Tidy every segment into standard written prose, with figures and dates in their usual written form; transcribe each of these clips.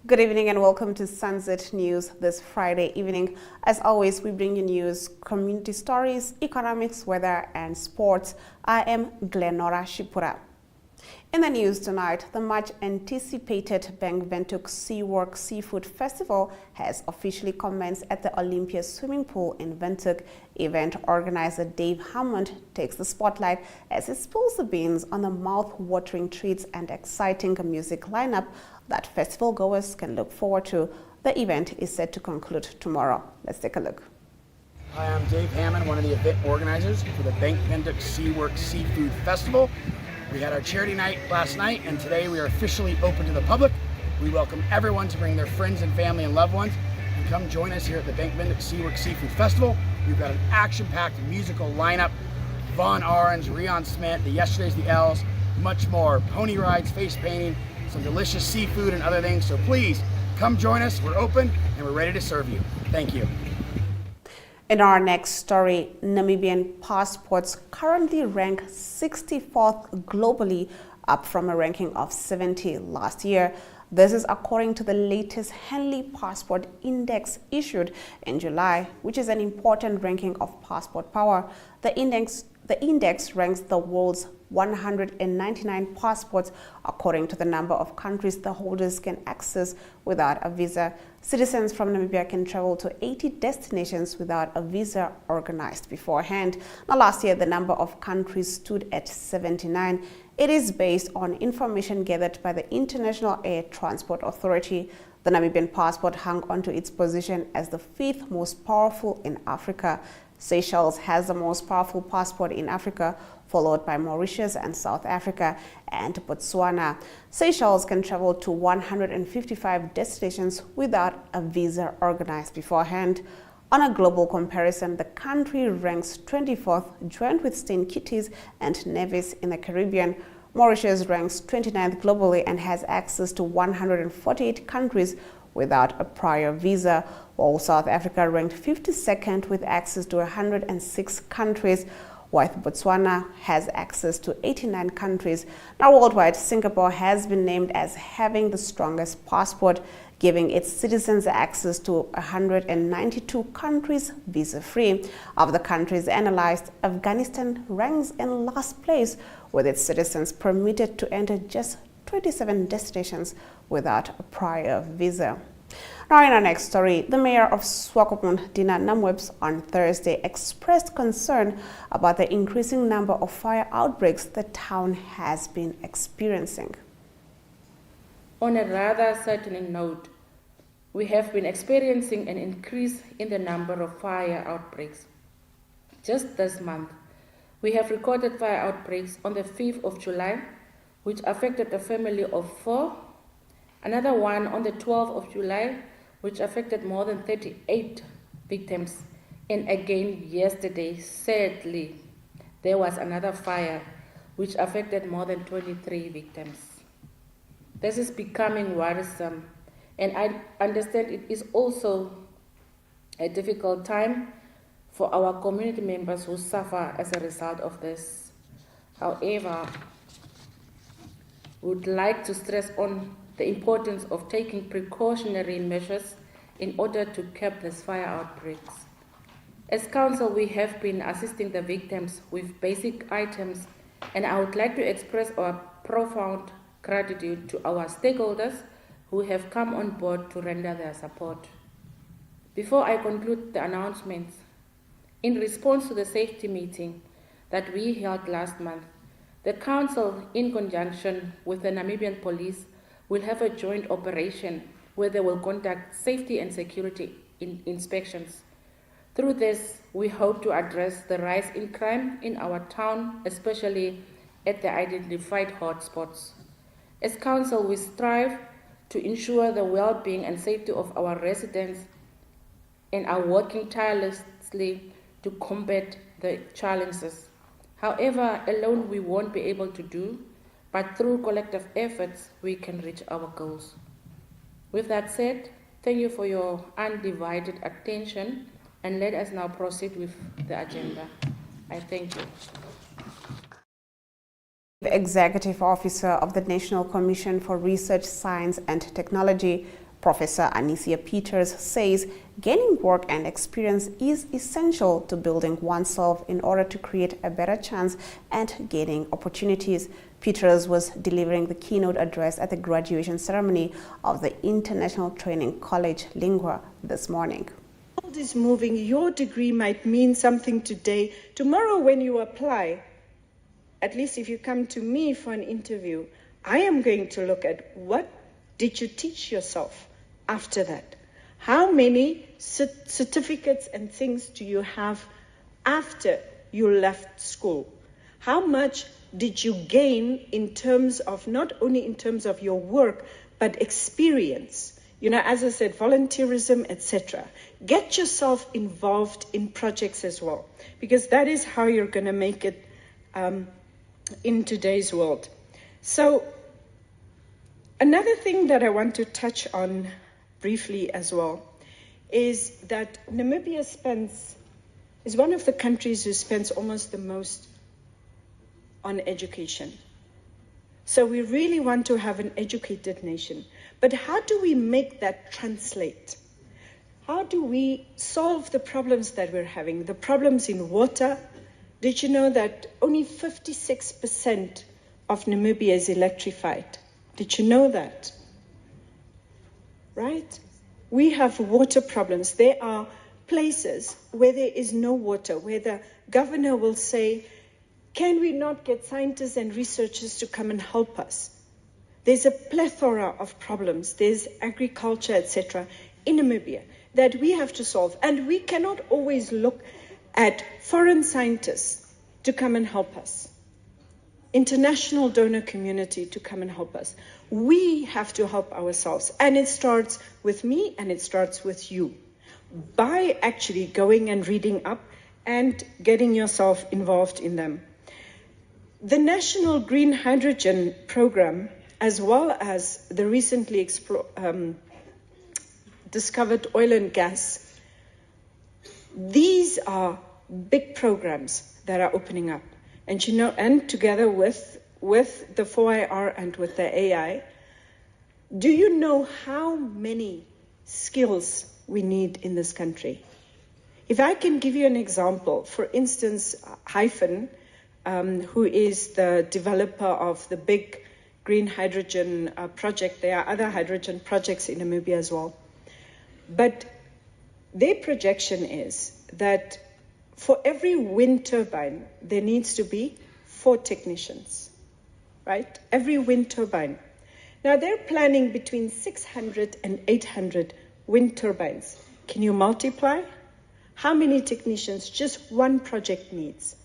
Good evening and welcome to Sunset News this Friday evening. As always, we bring you news, community stories, economics, weather, and sports. I am Glenora Shipura. In the news tonight, the much anticipated Bank Windhoek SeaWorks Seafood Festival has officially commenced at the Olympia swimming pool in Windhoek. Event organizer Dave Hammond takes the spotlight as he spills the beans on the mouth-watering treats and exciting music lineup that festival goers can look forward to. The event is set to conclude tomorrow. Let's take a look. Hi, I'm Dave Hammond, one of the event organizers for the Bank Windhoek SeaWorks Seafood Festival. We had our charity night last night, and today we are officially open to the public. We welcome everyone to bring their friends and family and loved ones and come join us here at the Bank Windhoek SeaWorks Seafood Festival. We've got an action-packed musical lineup. Von Orange, Rion Smith, the Yesterdays, the L's, much more. Pony rides, face painting, some delicious seafood and other things. So please come join us. We're open and we're ready to serve you. Thank you. In our next story, Namibian passports currently rank 64th globally, up from a ranking of 70 last year. This is according to the latest Henley Passport Index issued in July, which is an important ranking of passport power. The index ranks the world's 199 passports according to the number of countries the holders can access without a visa. Citizens from Namibia can travel to 80 destinations without a visa organized beforehand. Now, last year, the number of countries stood at 79. It is based on information gathered by the International Air Transport Authority. The Namibian passport hung onto its position as the 5th most powerful in Africa. Seychelles has the most powerful passport in Africa, followed by Mauritius and South Africa and Botswana. Seychelles can travel to 155 destinations without a visa organized beforehand. On a global comparison, the country ranks 24th, joined with St. Kitts and Nevis in the Caribbean. Mauritius ranks 29th globally and has access to 148 countries without a prior visa, while South Africa ranked 52nd with access to 106 countries, while Botswana has access to 89 countries. Now, worldwide, Singapore has been named as having the strongest passport, giving its citizens access to 192 countries visa-free. Of the countries analyzed, Afghanistan ranks in last place, with its citizens permitted to enter just 27 destinations without a prior visa. Now, in our next story, the mayor of Swakopmund, Dina Namwebs, on Thursday expressed concern about the increasing number of fire outbreaks the town has been experiencing. On a rather certain note, we have been experiencing an increase in the number of fire outbreaks. Just this month, we have recorded fire outbreaks on the 5th of July, which affected a family of 4. Another one on the 12th of July, which affected more than 38 victims. And again yesterday, sadly, there was another fire which affected more than 23 victims. This is becoming worrisome, and I understand it is also a difficult time for our community members who suffer as a result of this. However, we would like to stress on the importance of taking precautionary measures in order to curb these fire outbreaks. As council, we have been assisting the victims with basic items, and I would like to express our profound gratitude to our stakeholders who have come on board to render their support. Before I conclude the announcements, in response to the safety meeting that we held last month, the council, in conjunction with the Namibian police, will have a joint operation where they will conduct safety and security inspections. Through this, we hope to address the rise in crime in our town, especially at the identified hotspots. As council, we strive to ensure the well-being and safety of our residents and are working tirelessly to combat the challenges. However, alone we won't be able to do, but through collective efforts, we can reach our goals. With that said, thank you for your undivided attention, and let us now proceed with the agenda. I thank you. The Executive Officer of the National Commission for Research, Science and Technology, Professor Anicia Peters says gaining work and experience is essential to building oneself in order to create a better chance at gaining opportunities. Peters was delivering the keynote address at the graduation ceremony of the International Training College Lingua this morning. The world is moving. Your degree might mean something today. Tomorrow when you apply, at least if you come to me for an interview, I am going to look at what did you teach yourself after that? How many certificates and things do you have after you left school? How much did you gain in terms of, not only in terms of your work, but experience? You know, as I said, volunteerism, etc. Get yourself involved in projects as well, because that is how you're going to make it in today's world. So another thing that I want to touch on briefly as well is that Namibia is one of the countries who spends almost the most on education. So we really want to have an educated nation. But how do we make that translate? How do we solve the problems that we're having? The problems in water. Did you know that only 56% of Namibia is electrified? Did you know that? Right? We have water problems. There are places where there is no water, where the governor will say, can we not get scientists and researchers to come and help us? There's a plethora of problems. There's agriculture, etc. in Namibia that we have to solve. And we cannot always look at foreign scientists to come and help us. International donor community to come and help us. We have to help ourselves. And it starts with me and it starts with you. By actually going and reading up and getting yourself involved in them. The National Green Hydrogen Program, as well as the recently discovered oil and gas, these are big programs that are opening up. And you know, and together with the 4IR and with the AI, do you know how many skills we need in this country? If I can give you an example, for instance, Hyphen, who is the developer of the big green hydrogen project. There are other hydrogen projects in Namibia as well. But their projection is that for every wind turbine, there needs to be 4 technicians, right? Every wind turbine. Now they're planning between 600 and 800 wind turbines. Can you multiply? How many technicians just one project needs?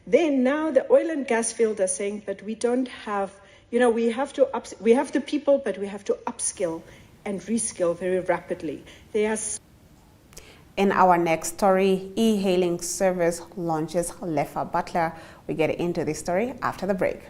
Then now the oil and gas field are saying, but we don't have, you know, we have the people, but we have to upskill and reskill very rapidly. In our next story, e-hailing service launches Lefa Butler. We get into this story after the break.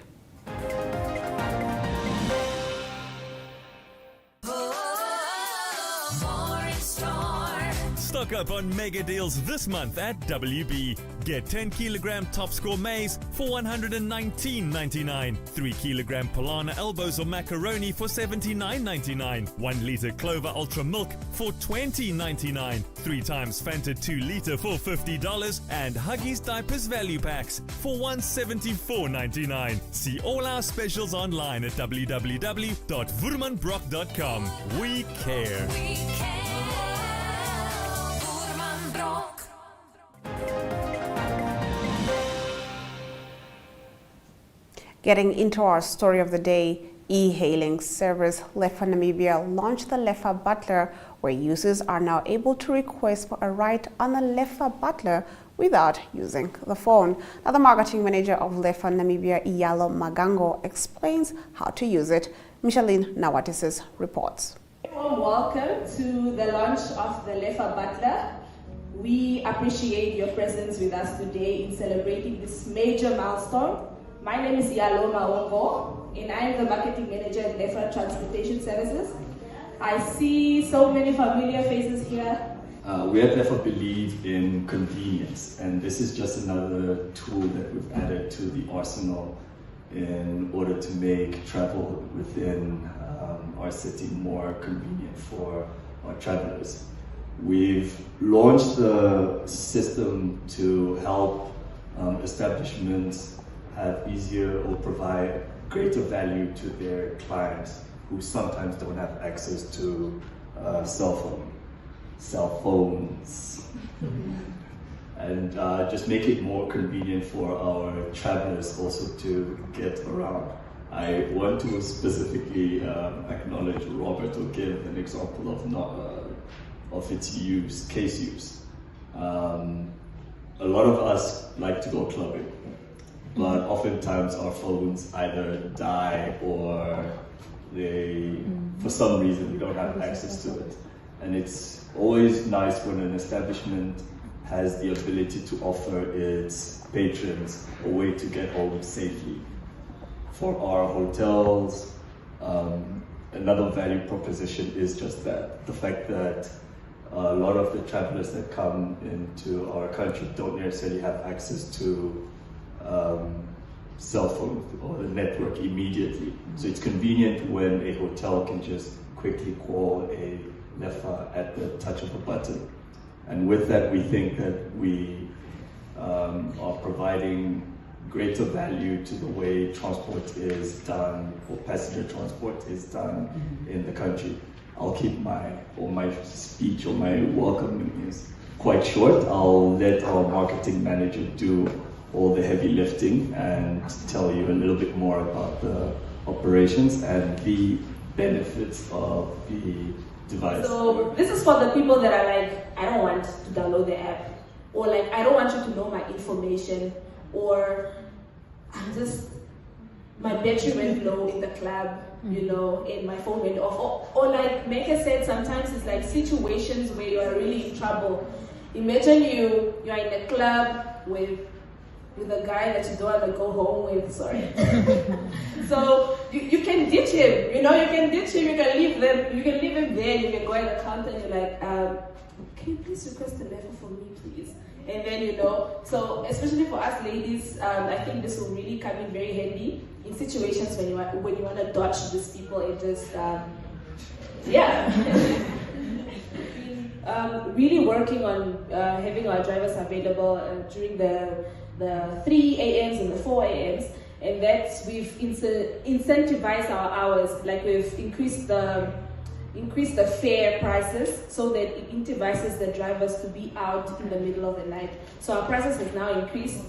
Stock up on mega deals this month at WB. Get 10 kilogram top score maize for $119.99. 3 kilogram Polana elbows or macaroni for $79.99. 1 liter Clover Ultra milk for $20.99. 3 times Fanta 2 liter for $50. And Huggies diapers value packs for $174.99. See all our specials online at www.woermanbrock.com. We care. Getting into our story of the day, e-hailing service Lefa Namibia launched the Lefa Butler, where users are now able to request for a ride on the Lefa Butler without using the phone. Now, the marketing manager of Lefa Namibia, Iyalo Magango, explains how to use it. Micheline Nawatis reports. Warm welcome to the launch of the Lefa Butler. We appreciate your presence with us today in celebrating this major milestone. My name is Iyalo Magango, and I am the marketing manager at Lefa Transportation Services. I see so many familiar faces here. We at Lefa believe in convenience, and this is just another tool that we've added to the arsenal in order to make travel within our city more convenient for our travelers. We've launched the system to help establishments have easier or provide greater value to their clients who sometimes don't have access to cell phones. And just make it more convenient for our travelers also to get around. I want to specifically acknowledge Robert or give an example of its case use. A lot of us like to go clubbing, but oftentimes our phones either die or for some reason, we don't have access to it. And it's always nice when an establishment has the ability to offer its patrons a way to get home safely. For our hotels, another value proposition is just that, the fact that a lot of the travelers that come into our country don't necessarily have access to cell phone or the network immediately. So it's convenient when a hotel can just quickly call a lefa at the touch of a button. And with that, we think that we are providing greater value to the way transport is done, or passenger transport is done in the country. I'll keep my speech or my welcome is quite short. I'll let our marketing manager do all the heavy lifting and tell you a little bit more about the operations and the benefits of the device. So this is for the people that are like, I don't want to download the app, or like, I don't want you to know my information, or my battery went low in the club, and my phone went off. Or like Meka said, sometimes it's like situations where you are really in trouble. Imagine you are in a club with a guy that you don't want to go home with, So you can ditch him, you can ditch him, you can leave him there, you can go at the counter and you're like, can you please request a letter for me, please? And then, so especially for us ladies, I think this will really come in very handy in situations when you want to dodge these people and just, really working on having our drivers available during the 3 a.m.s and the 4 a.m.s, and that's we've incentivized our hours, like we've increased the fare prices so that it incentivizes the drivers to be out in the middle of the night. So our prices have now increased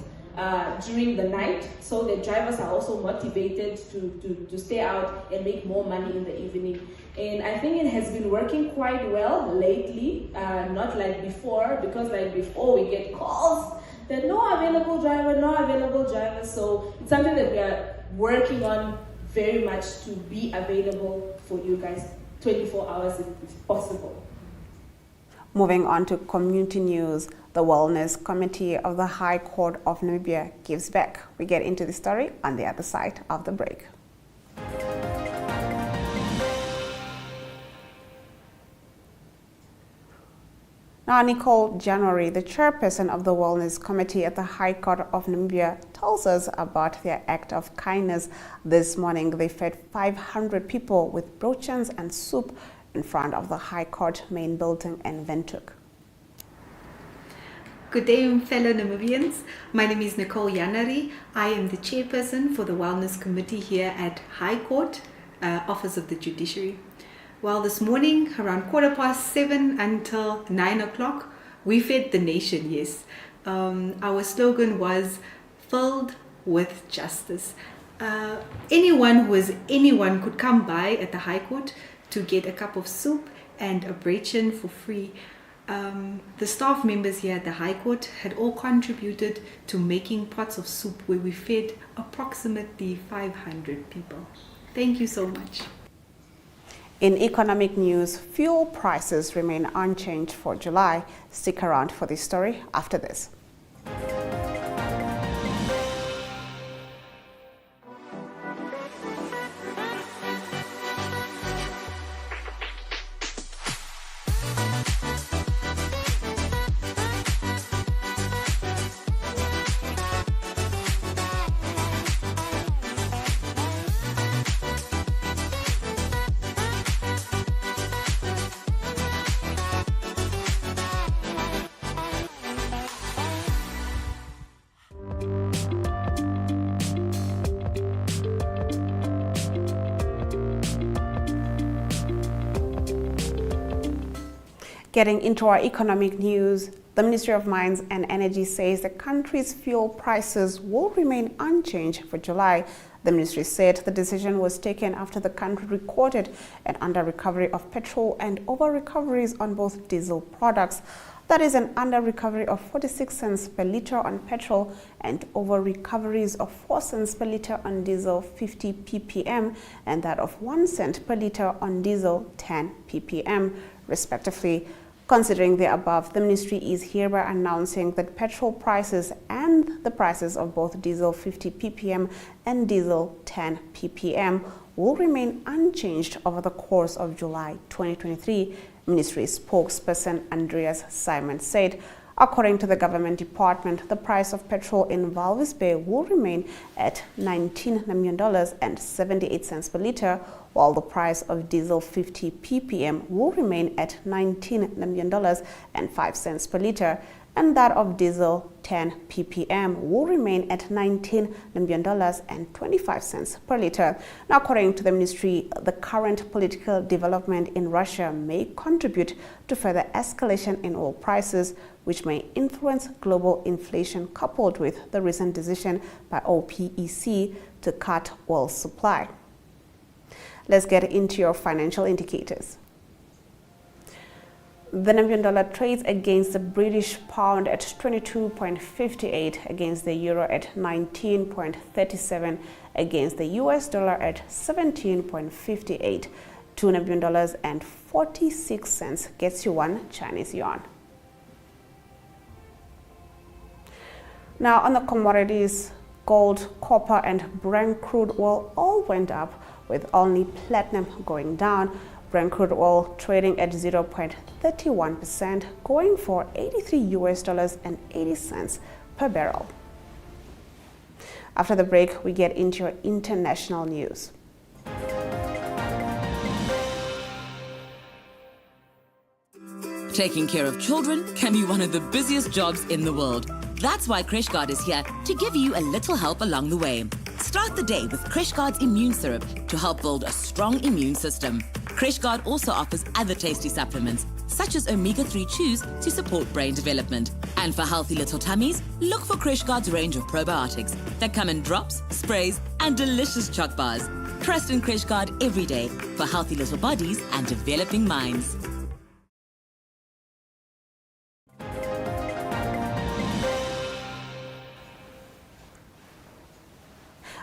during the night, so the drivers are also motivated to stay out and make more money in the evening. And I think it has been working quite well lately, not like before, because like before we get calls that no available driver. So it's something that we are working on very much to be available for you guys 24 hours if possible. Moving on to community news, the Wellness Committee of the High Court of Namibia gives back. We get into the story on the other side of the break. Now, Nicole January, the chairperson of the Wellness Committee at the High Court of Namibia, tells us about their act of kindness. This morning, they fed 500 people with brochans and soup in front of the High Court main building in Windhoek. Good day, fellow Namibians. My name is Nicole January. I am the chairperson for the Wellness Committee here at High Court, Office of the Judiciary. Well, this morning, around 7:15 until 9 o'clock, we fed the nation, yes. Our slogan was, filled with justice. Anyone could come by at the High Court to get a cup of soup and a brachan for free. The staff members here at the High Court had all contributed to making pots of soup where we fed approximately 500 people. Thank you so much. In economic news, fuel prices remain unchanged for July. Stick around for this story after this. Getting into our economic news, the Ministry of Mines and Energy says the country's fuel prices will remain unchanged for July. The ministry said the decision was taken after the country recorded an under-recovery of petrol and over-recoveries on both diesel products. That is an under-recovery of 46 cents per litre on petrol and over-recoveries of 4 cents per litre on diesel 50 ppm and that of 1 cent per litre on diesel 10 ppm, respectively. Considering the above, the ministry is hereby announcing that petrol prices and the prices of both diesel 50 ppm and diesel 10 ppm will remain unchanged over the course of July 2023, Ministry spokesperson Andreas Simon said. According to the government department, the price of petrol in Walvis Bay will remain at $19.78 per litre, while the price of diesel 50 ppm will remain at $19.05 per litre, and that of diesel 10 ppm will remain at $19.25 per litre. Now, according to the ministry, the current political development in Russia may contribute to further escalation in oil prices, which may influence global inflation, coupled with the recent decision by OPEC to cut oil supply. Let's get into your financial indicators. The Namibian dollar trades against the British pound at 22.58, against the euro at 19.37, against the US dollar at 17.58. 2 Namibian dollars and 46 cents gets you 1 Chinese yuan. Now, on the commodities, gold, copper and Brent crude oil all went up, with only platinum going down. Brent crude oil trading at 0.31%, going for $83.80 per barrel. After the break, we get into your international news. Taking care of children can be one of the busiest jobs in the world. That's why CrècheGuard is here to give you a little help along the way. Start the day with CrècheGuard's immune syrup to help build a strong immune system. CrècheGuard also offers other tasty supplements, such as omega-3 chews to support brain development. And for healthy little tummies, look for CrècheGuard's range of probiotics that come in drops, sprays, and delicious choc bars. Trust in CrècheGuard every day for healthy little bodies and developing minds.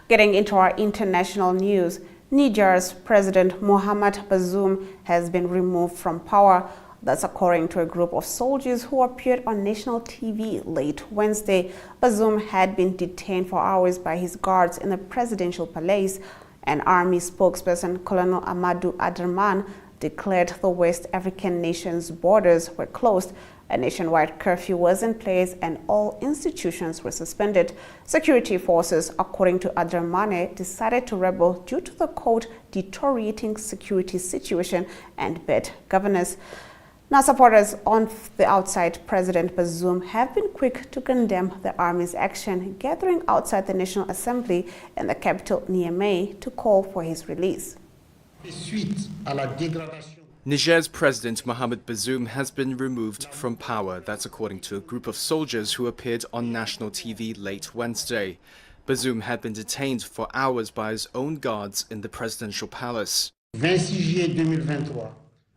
Getting into our international news, Niger's President Mohamed Bazoum has been removed from power. That's according to a group of soldiers who appeared on national TV late Wednesday. Bazoum had been detained for hours by his guards in the presidential palace. An army spokesperson, Colonel Amadou Abdrahmane, declared the West African nation's borders were closed. A nationwide curfew was in place and all institutions were suspended. Security forces, according to Abdrahmane, decided to rebel due to the, quote, deteriorating security situation and bad governance. Now, supporters on the outside President Bazoum have been quick to condemn the army's action, gathering outside the National Assembly in the capital Niamey to call for his release. Niger's President Mohamed Bazoum has been removed from power. That's according to a group of soldiers who appeared on national TV late Wednesday. Bazoum had been detained for hours by his own guards in the presidential palace.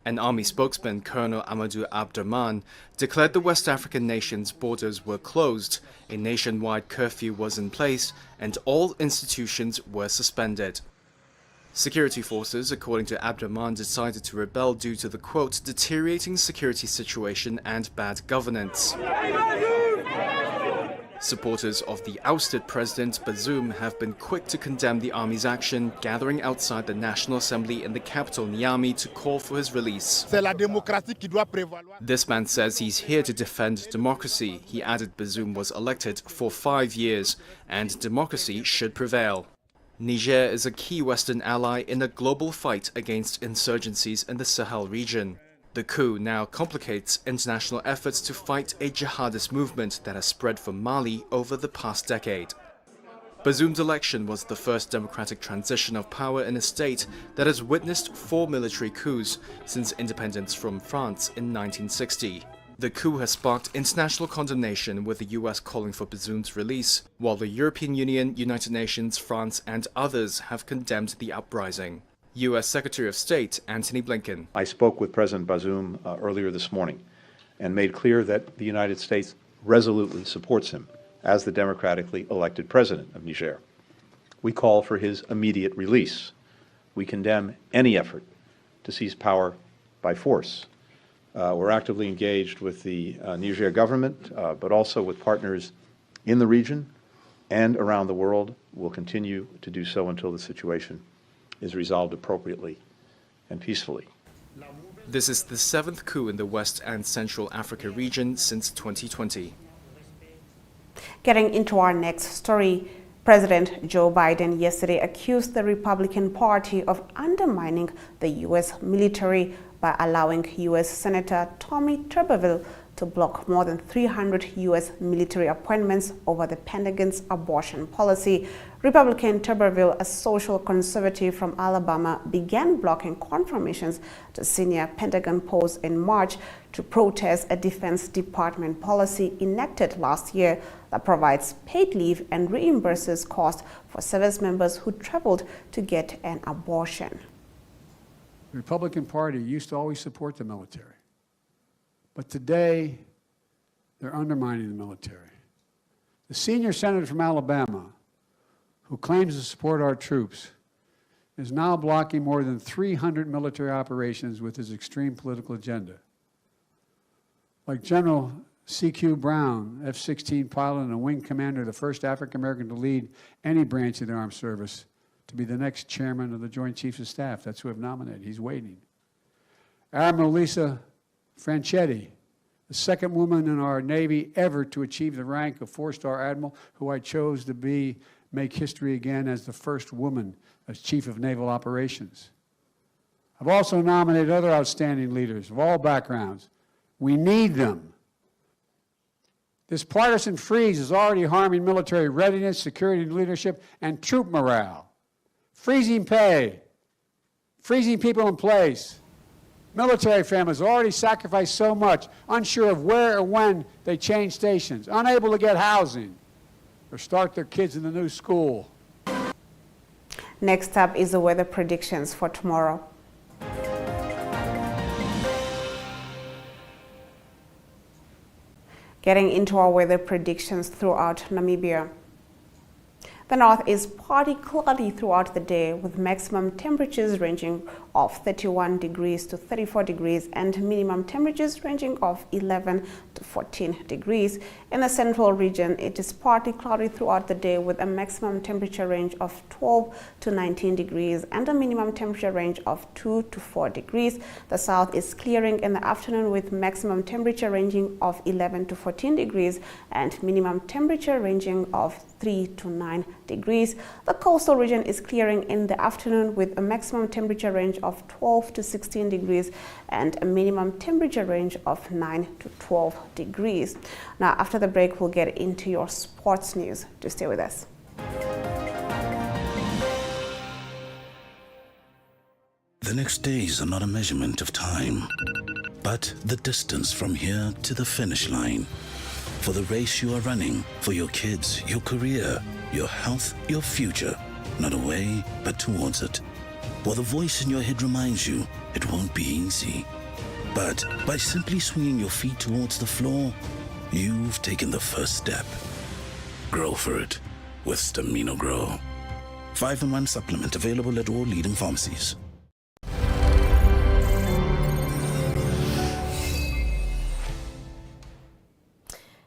An army spokesman, Colonel Amadou Abdrahmane, declared the West African nation's borders were closed, a nationwide curfew was in place, and all institutions were suspended. Security forces, according to Abdrahmane, decided to rebel due to the, quote, deteriorating security situation and bad governance. Supporters of the ousted President Bazoum have been quick to condemn the army's action, gathering outside the National Assembly in the capital Niamey to call for his release. This man says he's here to defend democracy. He added Bazoum was elected for 5 years and democracy should prevail. Niger is a key Western ally in a global fight against insurgencies in the Sahel region. The coup now complicates international efforts to fight a jihadist movement that has spread from Mali over the past decade. Bazoum's election was the first democratic transition of power in a state that has witnessed 4 military coups since independence from France in 1960. The coup has sparked international condemnation, with the US calling for Bazoum's release, while the European Union, United Nations, France and others have condemned the uprising. US Secretary of State Antony Blinken. I spoke with President Bazoum earlier this morning and made clear that the United States resolutely supports him as the democratically elected president of Niger. We call for his immediate release. We condemn any effort to seize power by force. We're actively engaged with the Niger government, but also with partners in the region and around the world. We'll continue to do so until the situation is resolved appropriately and peacefully. This is the 7th coup in the West and Central Africa region since 2020. Getting into our next story, President Joe Biden yesterday accused the Republican Party of undermining the U.S. military by allowing U.S. Senator Tommy Tuberville to block more than 300 U.S. military appointments over the Pentagon's abortion policy. Republican Tuberville, a social conservative from Alabama, began blocking confirmations to senior Pentagon posts in March to protest a Defense Department policy enacted last year that provides paid leave and reimburses costs for service members who traveled to get an abortion. The Republican Party used to always support the military. But today, they're undermining the military. The senior senator from Alabama, who claims to support our troops, is now blocking more than 300 military operations with his extreme political agenda. Like General C.Q. Brown, F-16 pilot and a wing commander, the first African-American to lead any branch of the armed service, to be the next chairman of the Joint Chiefs of Staff. That's who I've nominated. He's waiting. Admiral Lisa Franchetti, the second woman in our Navy ever to achieve the rank of 4-star admiral, who I chose to make history again as the first woman as Chief of Naval Operations. I've also nominated other outstanding leaders of all backgrounds. We need them. This partisan freeze is already harming military readiness, security and leadership, and troop morale. Freezing pay, freezing people in place. Military families already sacrificed so much, unsure of where or when they change stations, unable to get housing or start their kids in the new school. Next up is the weather predictions for tomorrow. Getting into our weather predictions throughout Namibia. The north is partly cloudy throughout the day, with maximum temperatures ranging of 31 degrees to 34 degrees and minimum temperatures ranging of 11 to 14 degrees. In the central region, it is partly cloudy throughout the day, with a maximum temperature range of 12 to 19 degrees and a minimum temperature range of 2 to 4 degrees. The south is clearing in the afternoon, with maximum temperature ranging of 11 to 14 degrees and minimum temperature ranging of 3 to 9 degrees. The coastal region is clearing in the afternoon, with a maximum temperature range of 12 to 16 degrees and a minimum temperature range of 9 to 12 degrees. Now, after the break, we'll get into your sports news. Do stay with us. The next days are not a measurement of time, but the distance from here to the finish line. For the race you are running, for your kids, your career, your health, your future. Not away, but towards it. While the voice in your head reminds you it won't be easy. But by simply swinging your feet towards the floor, you've taken the first step. Grow for it with Stamino Grow. 5-in-1 supplement available at all leading pharmacies.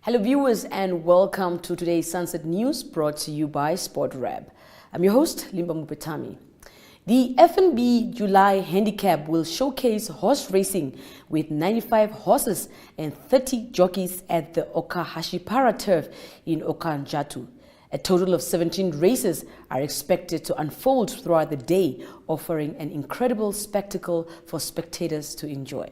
Hello viewers, and welcome to today's Sunset News, brought to you by SportRab. I'm your host, Limba Mupetami. The FNB July Handicap will showcase horse racing with 95 horses and 30 jockeys at the Okahashipara turf in Okanjatu. A total of 17 races are expected to unfold throughout the day, offering an incredible spectacle for spectators to enjoy.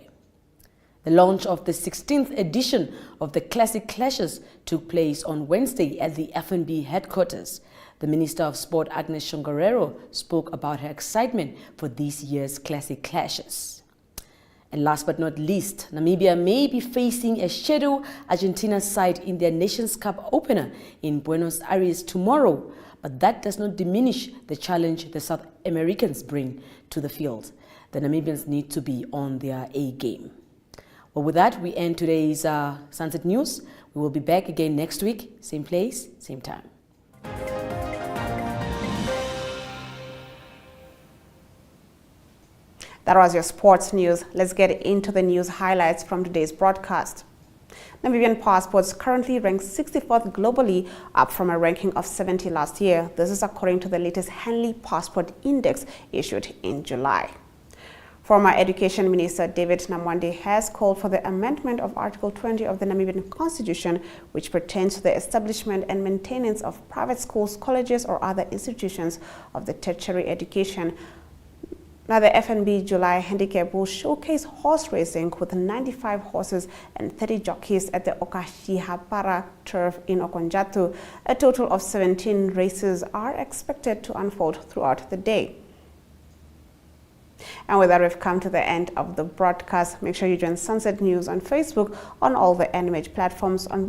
The launch of the 16th edition of the Classic Clashes took place on Wednesday at the FNB headquarters. The Minister of Sport, Agnes Shongarero, spoke about her excitement for this year's Classic Clashes. And last but not least, Namibia may be facing a shadow Argentina side in their Nations Cup opener in Buenos Aires tomorrow, but that does not diminish the challenge the South Americans bring to the field. The Namibians need to be on their A game. Well, with that, we end today's Sunset News. We will be back again next week, same place, same time. That was your sports news. Let's get into the news highlights from today's broadcast. Namibian passports currently rank 64th globally, up from a ranking of 70 last year. This is according to the latest Henley Passport Index issued in July. Former Education Minister David Namwandi has called for the amendment of Article 20 of the Namibian Constitution, which pertains to the establishment and maintenance of private schools, colleges, or other institutions of the tertiary education. Now, the FNB July Handicap will showcase horse racing with 95 horses and 30 jockeys at the Okashihapara turf in Okonjatu. A total of 17 races are expected to unfold throughout the day. And with that, we've come to the end of the broadcast. Make sure you join Sunset News on Facebook, on all the NMH platforms, on